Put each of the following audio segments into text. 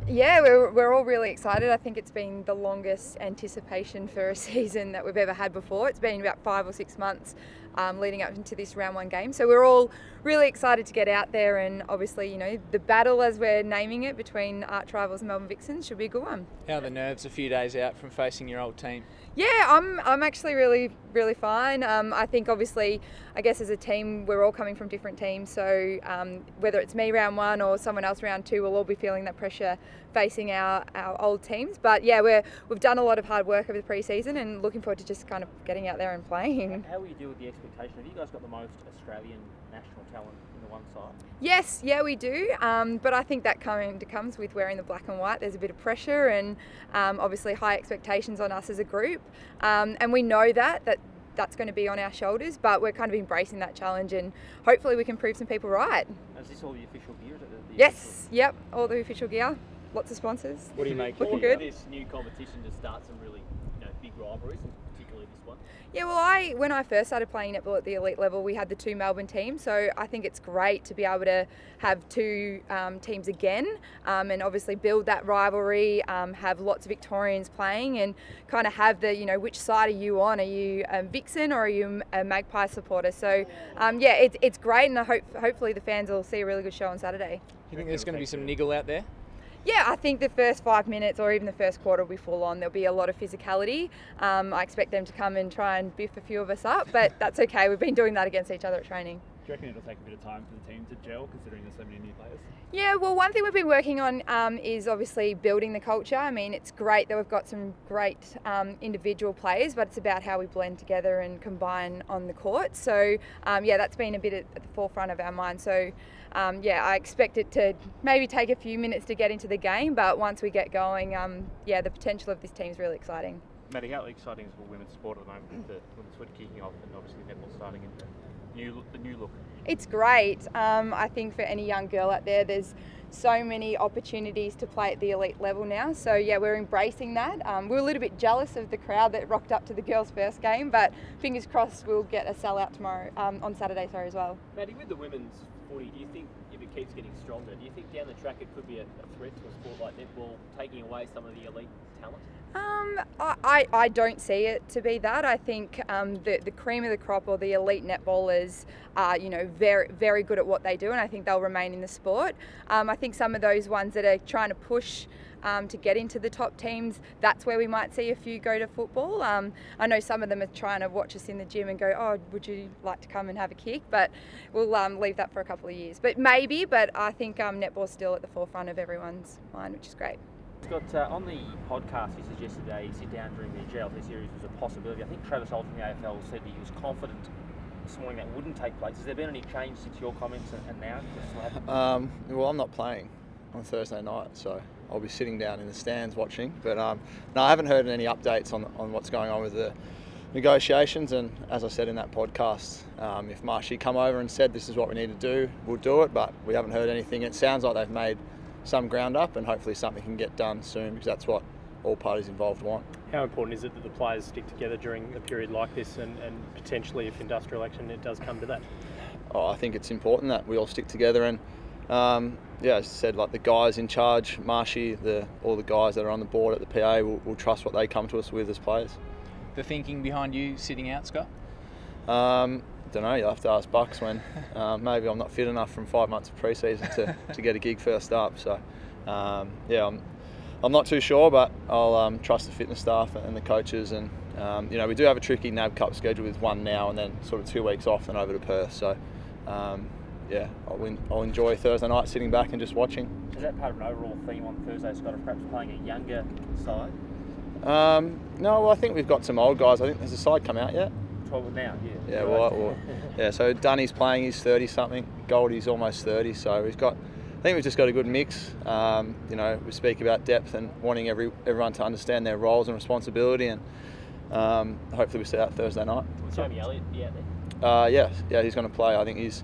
Yeah, we're all really excited. I think it's been the longest anticipation for a season that we've ever had before. It's been about 5 or 6 months leading up into this round one game. So we're all really excited to get out there, and obviously, the battle, as we're naming it, between arch rivals Melbourne Vixens should be a good one. How are the nerves a few days out from facing your old team? Yeah, I'm actually really fine. I think obviously, I guess as a team, we're all coming from different teams. So whether it's me round one or someone else round two, we'll all be feeling that pressure facing our old teams. But yeah, we've done a lot of hard work over the pre-season and looking forward to just kind of getting out there and playing. How will you deal with the expectation? Have you guys got the most Australian national talent in the one side? Yes, yeah, we do. But I think that comes with wearing the black and white. There's a bit of pressure and obviously high expectations on us as a group. And we know that's going to be on our shoulders, but we're kind of embracing that challenge, and hopefully we can prove some people right. Is this all the official gear? Yes, yep, all the official gear. Lots of sponsors. What do you make Looking good. This new competition to start some really big rivalries, and particularly this one? Yeah, well, when I first started playing netball at the elite level, we had the 2 Melbourne teams, so I think it's great to be able to have 2 teams again, and obviously build that rivalry, have lots of Victorians playing, and kind of have the, which side are you on? Are you a Vixen or are you a Magpie supporter? So, yeah, it's great, and hopefully the fans will see a really good show on Saturday. You think there's going to be some niggle out there? Yeah, I think the first 5 minutes or even the first quarter will be full on. There'll be a lot of physicality. I expect them to come and try and biff a few of us up, but that's okay. We've been doing that against each other at training. Do you reckon it'll take a bit of time for the team to gel, considering there's so many new players? Yeah, well, one thing we've been working on is obviously building the culture. I mean, it's great that we've got some great individual players, but it's about how we blend together and combine on the court. So, yeah, that's been a bit at the forefront of our mind. So, yeah, I expect it to maybe take a few minutes to get into the game, but once we get going, yeah, the potential of this team is really exciting. Maddie, how exciting is for women's sport at the moment with the women's foot kicking off and obviously netball starting and the new look? It's great. I think for any young girl out there, there's so many opportunities to play at the elite level now. So yeah, we're embracing that. We're a little bit jealous of the crowd that rocked up to the girls' first game, but fingers crossed we'll get a sellout tomorrow, on Saturday, as well. Maddie, with the women's footy, do you think if it keeps getting stronger, do you think down the track it could be a threat to a sport like netball, taking away some of the elite talent? I don't see it to be that. I think the cream of the crop, or the elite netballers, are very, very good at what they do, and I think they'll remain in the sport. I think some of those ones that are trying to push to get into the top teams, that's where we might see a few go to football. I know some of them are trying to watch us in the gym and go, oh, would you like to come and have a kick? But we'll leave that for a couple of years. But maybe, but I think netball's still at the forefront of everyone's mind, which is great. Scott, on the podcast you suggested a sit down during the JLT series was a possibility. I think Travis Holt from the AFL said he was confident this morning that wouldn't take place. Has there been any change since your comments and now? Well, I'm not playing on Thursday night, so I'll be sitting down in the stands watching. But no, I haven't heard any updates on what's going on with the negotiations. And as I said in that podcast, if Marshy come over and said this is what we need to do, we'll do it. But we haven't heard anything. It sounds like they've made some ground up, and hopefully something can get done soon, because that's what all parties involved want. How important is it that the players stick together during a period like this, and potentially if industrial action it does come to that? Oh, I think it's important that we all stick together, and yeah, as I said, like the guys in charge, Marshy, all the guys that are on the board at the PA will trust what they come to us with as players. The thinking behind you sitting out, Scott? I don't know, you'll have to ask Bucks when maybe I'm not fit enough from 5 months of pre-season to get a gig first up. So yeah, I'm not too sure, but I'll trust the fitness staff and the coaches. And we do have a tricky NAB Cup schedule with one now and then sort of 2 weeks off and over to Perth. So yeah, I'll enjoy Thursday night sitting back and just watching. Is that part of an overall theme on Thursday, Scott, of perhaps playing a younger side? No, well, I think we've got some old guys. I think, has the side come out yet? Well, now, yeah. Yeah, well, yeah. So Dunny's playing, he's 30 something. Goldie's almost 30. So I think we've just got a good mix. We speak about depth and wanting everyone to understand their roles and responsibility, and hopefully we see that Thursday night. Will Jamie Elliott be out there? Yeah, he's going to play. I think he's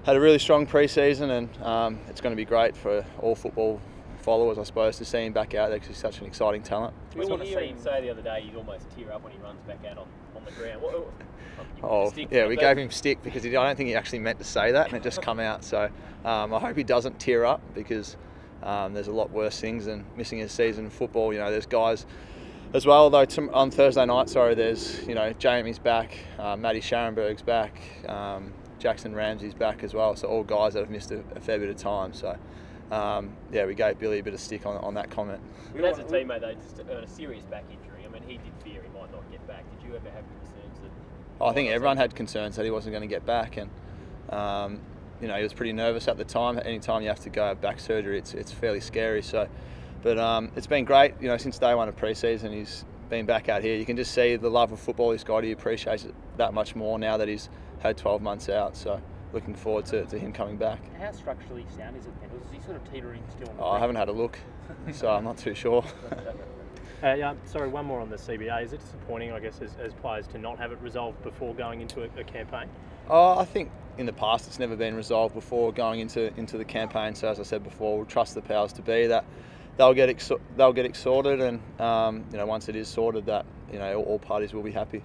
had a really strong pre-season, and it's going to be great for all football followers, I suppose, to see him back out there, because he's such an exciting talent. We want to see him say the other day you'd almost tear up when he runs back out on the ground. We gave him stick because I don't think he actually meant to say that, and it just come out. So I hope he doesn't tear up, because There's a lot worse things than missing a season of football. You know, there's guys as well, though, on Thursday night, there's, you know, Jamie's back, Matty Scharenberg's back, Jackson Ramsey's back as well. So all guys that have missed a fair bit of time. So, yeah, we gave Billy a bit of stick on that comment. But as a teammate, though, just to earn a serious back injury, I mean, he did fear he might not get back. Did you ever have concerns that... I think everyone had concerns that he wasn't going to get back, and you know, he was pretty nervous at the time. Anytime you have to go have back surgery, it's fairly scary. So, but it's been great. You know, since day one of pre-season, he's been back out here. You can just see the love of football he's got. He appreciates it that much more now that he's had 12 months out. So, looking forward to him coming back. How structurally sound is it, Pendles? Is he sort of teetering still on the I haven't had a look, so I'm not too sure. Yeah, sorry, one more on the CBA. Is it disappointing, I guess, as players to not have it resolved before going into a campaign? I think in the past it's never been resolved before going into the campaign. So as I said before, we'll trust the powers to be that they'll get it sorted, and you know, once it is sorted, that, you know, all parties will be happy.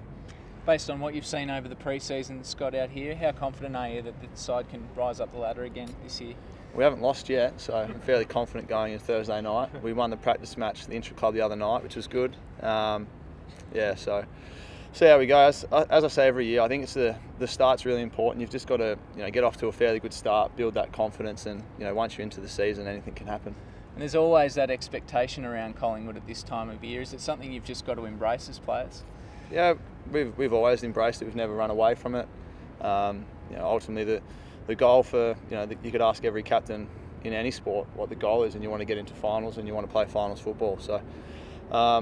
Based on what you've seen over the pre-season, Scott, out here, how confident are you that the side can rise up the ladder again this year? We haven't lost yet, so I'm fairly confident going into Thursday night. We won the practice match, the intra-club, the other night, which was good. Yeah, so see how we go. As I say every year, I think it's the start's really important. You've just got to, you know, get off to a fairly good start, build that confidence, and, you know, once you're into the season, anything can happen. And there's always that expectation around Collingwood at this time of year. Is it something you've just got to embrace as players? Yeah, we've always embraced it. We've never run away from it. You know, ultimately the goal for, you know, you could ask every captain in any sport what the goal is, and you want to get into finals and you want to play finals football. So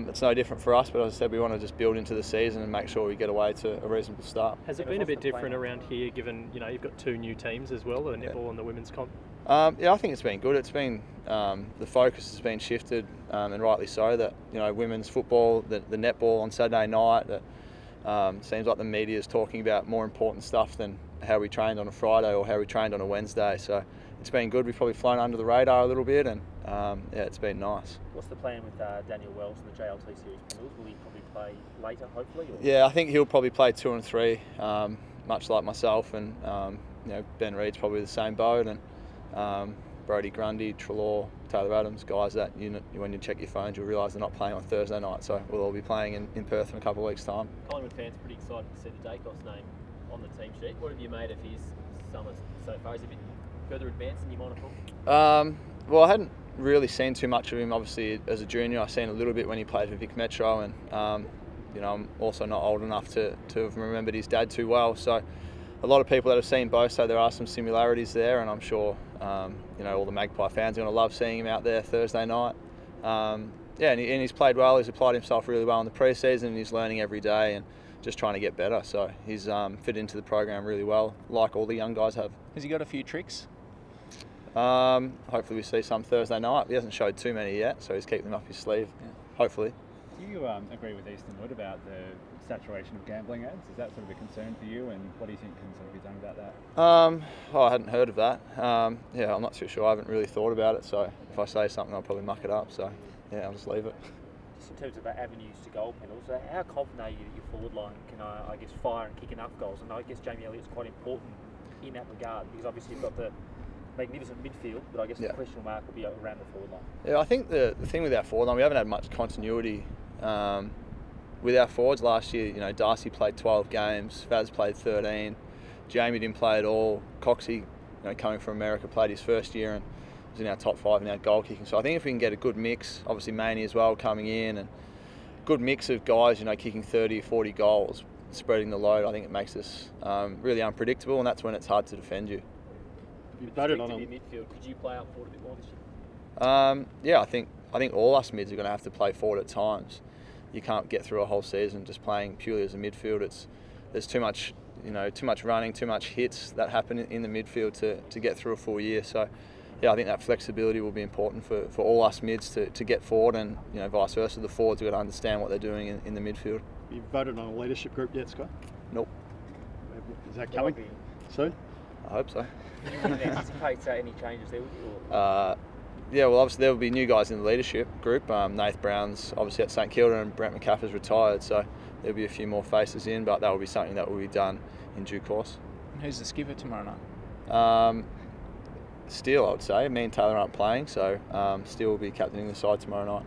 it's no different for us, but as I said, we want to just build into the season and make sure we get away to a reasonable start. Has it been a bit different around here, given, you know, you've got two new teams as well, the netball and the women's comp? Yeah, I think it's been good. It's been the focus has been shifted, and rightly so. That, you know, women's football, the netball on Saturday night. That seems like the media is talking about more important stuff than how we trained on a Friday or how we trained on a Wednesday. So it's been good. We've probably flown under the radar a little bit, and yeah, it's been nice. What's the plan with Daniel Wells in the JLT series, Pendles? Will he probably play later, hopefully? Or? Yeah, I think he'll probably play 2 and 3, much like myself, and you know, Ben Reed's probably the same boat, and Brodie Grundy, Treloar, Taylor Adams, guys that when you check your phones, you'll realise they're not playing on Thursday night. So we'll all be playing in Perth in a couple of weeks' time. Collingwood fans are pretty excited to see the Dacos name on the team sheet. What have you made of his summer so far? Is he a bit further advanced than you might have thought? Well, I hadn't really seen too much of him. Obviously, as a junior, I've seen a little bit when he played for Vic Metro, and you know, I'm also not old enough to have remembered his dad too well. So a lot of people that have seen both say there are some similarities there, and I'm sure you know, all the Magpie fans are going to love seeing him out there Thursday night. Yeah, and he's played well. He's applied himself really well in the pre-season, and he's learning every day and just trying to get better. So he's fit into the program really well, like all the young guys have. Has he got a few tricks? Hopefully we see some Thursday night. He hasn't showed too many yet, so he's keeping them up his sleeve. Yeah. Hopefully. Do you agree with Easton Wood about the saturation of gambling ads? Is that sort of a concern for you, and what do you think can sort of be done about that? Oh, I hadn't heard of that. Yeah, I'm not too sure. I haven't really thought about it, so if I say something, I'll probably muck it up. So yeah, I'll just leave it. Just in terms of avenues to goal, Pendles, how confident are you that your forward line can, I guess, fire and kick enough goals? And I guess Jamie Elliott's quite important in that regard, because obviously you've got the magnificent midfield, but I guess the question mark will be around the forward line. Yeah, I think the thing with our forward line, we haven't had much continuity with our forwards. Last year, you know, Darcy played 12 games, Faz played 13, Jamie didn't play at all. Coxie, you know, coming from America, played his first year and was in our top 5 in our goal kicking. So I think if we can get a good mix, obviously Maney as well coming in, and good mix of guys, you know, kicking 30 or 40 goals, spreading the load, I think it makes us really unpredictable, and that's when it's hard to defend you. You voted on midfield. Could you play up forward a bit more this year? Yeah, I think all us mids are going to have to play forward at times. You can't get through a whole season just playing purely as a midfield. There's too much, you know, too much running, too much hits that happen in the midfield to get through a full year. So yeah, I think that flexibility will be important for all us mids to get forward, and, you know, vice versa. The forwards have got to understand what they're doing in the midfield. Have you voted on a leadership group yet, Scott? Nope. Is that coming soon? I hope so. Do you anticipate any changes there with you? Yeah, well, obviously there will be new guys in the leadership group. Nath Brown's obviously at St Kilda, and Brent McCaffrey's retired, so there'll be a few more faces in, but that will be something that will be done in due course. And who's the skipper tomorrow night? Steele, I would say. Me and Taylor aren't playing, so Steele will be captaining the side tomorrow night.